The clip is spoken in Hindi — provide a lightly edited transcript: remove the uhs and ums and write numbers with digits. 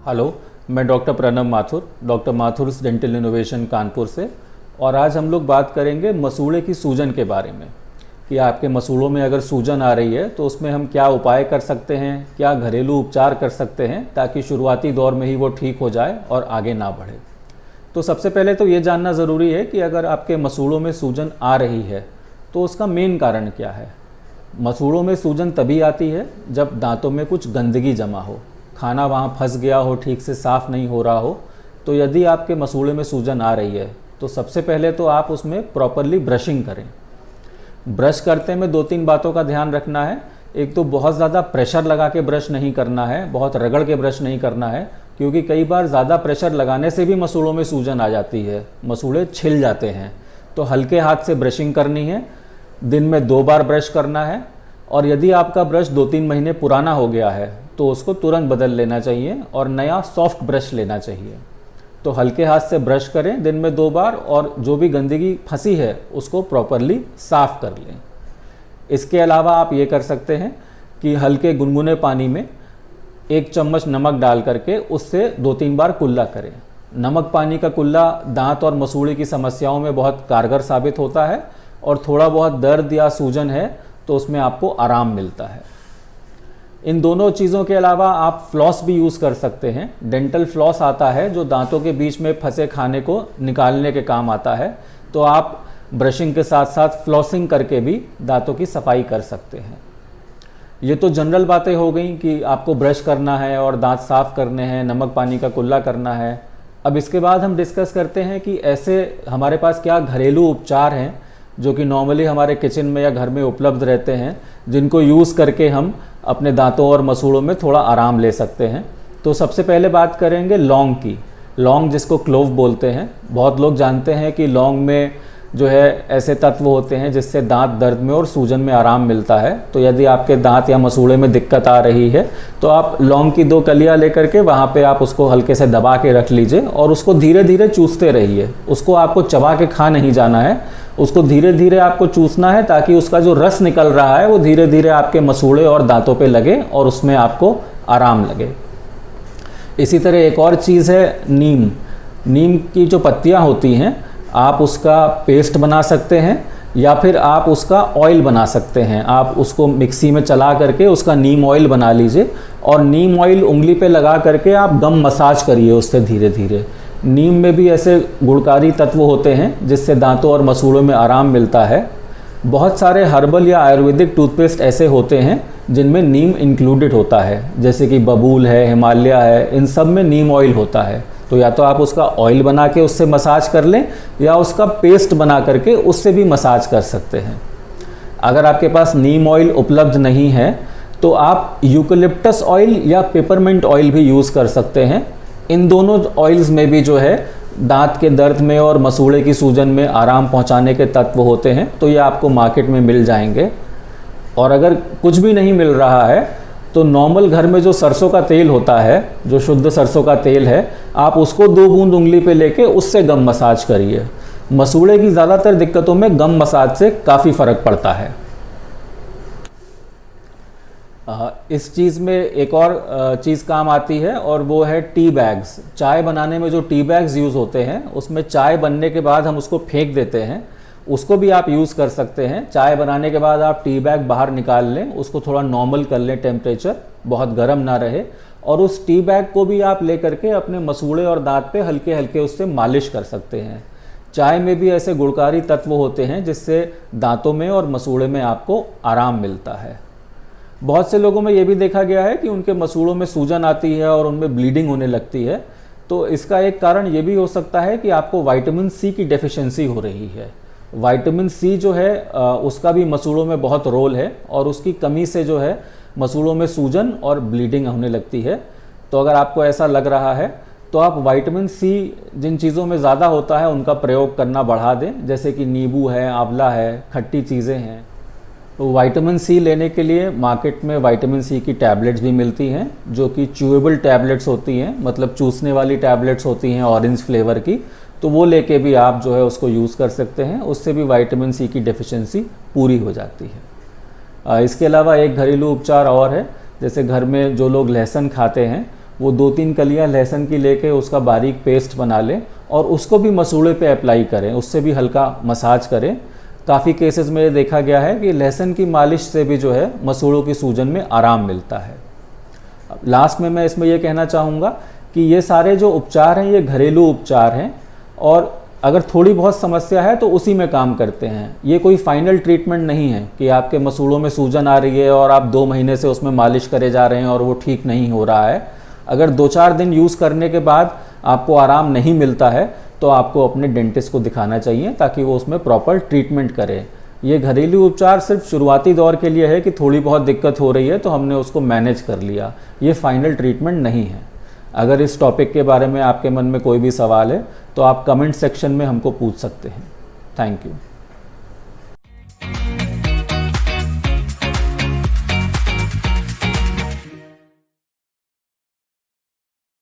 हेलो, मैं doctor Pranav Mathur, doctor Mathur's dental innovation Kanpur से। और आज हम लोग बात करेंगे मसूड़े की सूजन के बारे में कि आपके मसूड़ों में अगर सूजन आ रही है तो उसमें हम क्या उपाय कर सकते हैं, क्या घरेलू उपचार कर सकते हैं ताकि शुरुआती दौर में ही वो ठीक हो जाए और आगे ना बढ़े। तो सबसे पहले तो ये जानना ज़रूरी है कि अगर आपके मसूड़ों में सूजन आ रही है तो उसका मेन कारण क्या है। मसूड़ों में सूजन तभी आती है जब दांतों में कुछ गंदगी जमा हो, खाना वहाँ फंस गया हो, ठीक से साफ़ नहीं हो रहा हो। तो यदि आपके मसूड़े में सूजन आ रही है तो सबसे पहले तो आप उसमें प्रॉपरली ब्रशिंग करें। ब्रश करते में 2-3 बातों का ध्यान रखना है। एक तो बहुत ज़्यादा प्रेशर लगा के ब्रश नहीं करना है, बहुत रगड़ के ब्रश नहीं करना है, क्योंकि कई बार ज़्यादा प्रेशर लगाने से भी मसूड़ों में सूजन आ जाती है, मसूड़े छिल जाते हैं। तो हल्के हाथ से ब्रशिंग करनी है, दिन में 2 बार ब्रश करना है। और यदि आपका ब्रश 2-3 महीने पुराना हो गया है तो उसको तुरंत बदल लेना चाहिए और नया सॉफ्ट ब्रश लेना चाहिए। तो हल्के हाथ से ब्रश करें दिन में 2 बार, और जो भी गंदगी फंसी है उसको प्रॉपरली साफ़ कर लें। इसके अलावा आप ये कर सकते हैं कि हल्के गुनगुने पानी में 1 चम्मच नमक डाल करके उससे 2-3 बार कुल्ला करें। नमक पानी का कुल्ला दांत और मसूड़े की समस्याओं में बहुत कारगर साबित होता है, और थोड़ा बहुत दर्द या सूजन है तो उसमें आपको आराम मिलता है। इन दोनों चीज़ों के अलावा आप फ्लॉस भी यूज़ कर सकते हैं। डेंटल फ्लॉस आता है जो दांतों के बीच में फंसे खाने को निकालने के काम आता है। तो आप ब्रशिंग के साथ साथ फ्लॉसिंग करके भी दांतों की सफाई कर सकते हैं। ये तो जनरल बातें हो गई कि आपको ब्रश करना है और दांत साफ़ करने हैं, नमक पानी का कुल्ला करना है। अब इसके बाद हम डिस्कस करते हैं कि ऐसे हमारे पास क्या घरेलू उपचार हैं जो कि नॉर्मली हमारे किचन में या घर में उपलब्ध रहते हैं, जिनको यूज़ करके हम अपने दांतों और मसूड़ों में थोड़ा आराम ले सकते हैं। तो सबसे पहले बात करेंगे लौंग की। लौंग जिसको क्लोव बोलते हैं, बहुत लोग जानते हैं कि लौंग में जो है ऐसे तत्व होते हैं जिससे दांत दर्द में और सूजन में आराम मिलता है। तो यदि आपके दांत या मसूड़े में दिक्कत आ रही है तो आप लौंग की 2 कलियां लेकर के वहाँ पे आप उसको हल्के से दबा के रख लीजिए और उसको धीरे धीरे चूसते रहिए। उसको आपको चबा के खा नहीं जाना है, उसको धीरे धीरे आपको चूसना है ताकि उसका जो रस निकल रहा है वो धीरे धीरे आपके मसूड़े और दांतों पे लगे और उसमें आपको आराम लगे। इसी तरह एक और चीज़ है नीम। नीम की जो पत्तियाँ होती हैं आप उसका पेस्ट बना सकते हैं या फिर आप उसका ऑयल बना सकते हैं। आप उसको मिक्सी में चला करके उसका नीम ऑयल बना लीजिए और नीम ऑयल उंगली पे लगा करके आप गम मसाज करिए उससे धीरे धीरे। नीम में भी ऐसे गुणकारी तत्व होते हैं जिससे दांतों और मसूड़ों में आराम मिलता है। बहुत सारे हर्बल या आयुर्वेदिक टूथपेस्ट ऐसे होते हैं जिनमें नीम इंक्लूडेड होता है, जैसे कि बबूल है, हिमालय है, इन सब में नीम ऑयल होता है। तो या तो आप उसका ऑयल बना के उससे मसाज कर लें या उसका पेस्ट बना करके उससे भी मसाज कर सकते हैं। अगर आपके पास नीम ऑयल उपलब्ध नहीं है तो आप यूकलिप्टस ऑयल या पेपरमिंट ऑयल भी यूज़ कर सकते हैं। इन दोनों ऑयल्स में भी जो है दांत के दर्द में और मसूड़े की सूजन में आराम पहुंचाने के तत्व होते हैं। तो ये आपको मार्केट में मिल जाएंगे। और अगर कुछ भी नहीं मिल रहा है तो नॉर्मल घर में जो सरसों का तेल होता है, जो शुद्ध सरसों का तेल है, आप उसको 2 बूंद उंगली पे लेके उससे गम मसाज करिए। मसूड़े की ज़्यादातर दिक्कतों में गम मसाज से काफ़ी फ़र्क पड़ता है। इस चीज़ में एक और चीज़ काम आती है और वो है टी बैग्स। चाय बनाने में जो टी बैग्स यूज़ होते हैं उसमें चाय बनने के बाद हम उसको फेंक देते हैं, उसको भी आप यूज़ कर सकते हैं। चाय बनाने के बाद आप टी बैग बाहर निकाल लें, उसको थोड़ा नॉर्मल कर लें, टेम्परेचर बहुत गर्म ना रहे, और उस टी बैग को भी आप ले करके अपने मसूड़े और दांत पे हल्के हल्के उससे मालिश कर सकते हैं। चाय में भी ऐसे गुणकारी तत्व होते हैं जिससे दांतों में और मसूड़े में आपको आराम मिलता है। बहुत से लोगों में ये भी देखा गया है कि उनके मसूड़ों में सूजन आती है और उनमें ब्लीडिंग होने लगती है। तो इसका एक कारण ये भी हो सकता है कि आपको विटामिन सी की डेफिशिएंसी हो रही है। विटामिन सी जो है उसका भी मसूड़ों में बहुत रोल है, और उसकी कमी से जो है मसूड़ों में सूजन और ब्लीडिंग होने लगती है। तो अगर आपको ऐसा लग रहा है तो आप विटामिन सी जिन चीज़ों में ज़्यादा होता है उनका प्रयोग करना बढ़ा दें, जैसे कि नींबू है, आंवला है, खट्टी चीज़ें हैं। तो विटामिन सी लेने के लिए मार्केट में विटामिन सी की टैबलेट्स भी मिलती हैं जो कि च्यूएबल टैबलेट्स होती हैं, मतलब चूसने वाली टैबलेट्स होती हैं ऑरेंज फ्लेवर की। तो वो लेके भी आप जो है उसको यूज़ कर सकते हैं, उससे भी विटामिन सी की डेफिशिएंसी पूरी हो जाती है। इसके अलावा एक घरेलू उपचार और है, जैसे घर में जो लोग लहसुन खाते हैं वो 2-3 कलियां लहसुन की लेके उसका बारीक पेस्ट बना लें और उसको भी मसूड़े पे अप्लाई करें, उससे भी हल्का मसाज करें। काफ़ी केसेस में ये देखा गया है कि लहसुन की मालिश से भी जो है मसूड़ों की सूजन में आराम मिलता है। लास्ट में मैं इसमें ये कहना चाहूँगा कि ये सारे जो उपचार हैं ये घरेलू उपचार हैं और अगर थोड़ी बहुत समस्या है तो उसी में काम करते हैं। ये कोई फाइनल ट्रीटमेंट नहीं है कि आपके मसूड़ों में सूजन आ रही है और आप 2 महीने से उसमें मालिश करे जा रहे हैं और वो ठीक नहीं हो रहा है। अगर 2-4 दिन यूज़ करने के बाद आपको आराम नहीं मिलता है तो आपको अपने डेंटिस्ट को दिखाना चाहिए ताकि वो उसमें प्रॉपर ट्रीटमेंट करे। ये घरेलू उपचार सिर्फ शुरुआती दौर के लिए है कि थोड़ी बहुत दिक्कत हो रही है तो हमने उसको मैनेज कर लिया, ये फाइनल ट्रीटमेंट नहीं है। अगर इस टॉपिक के बारे में आपके मन में कोई भी सवाल है तो आप कमेंट सेक्शन में हमको पूछ सकते हैं। Thank you.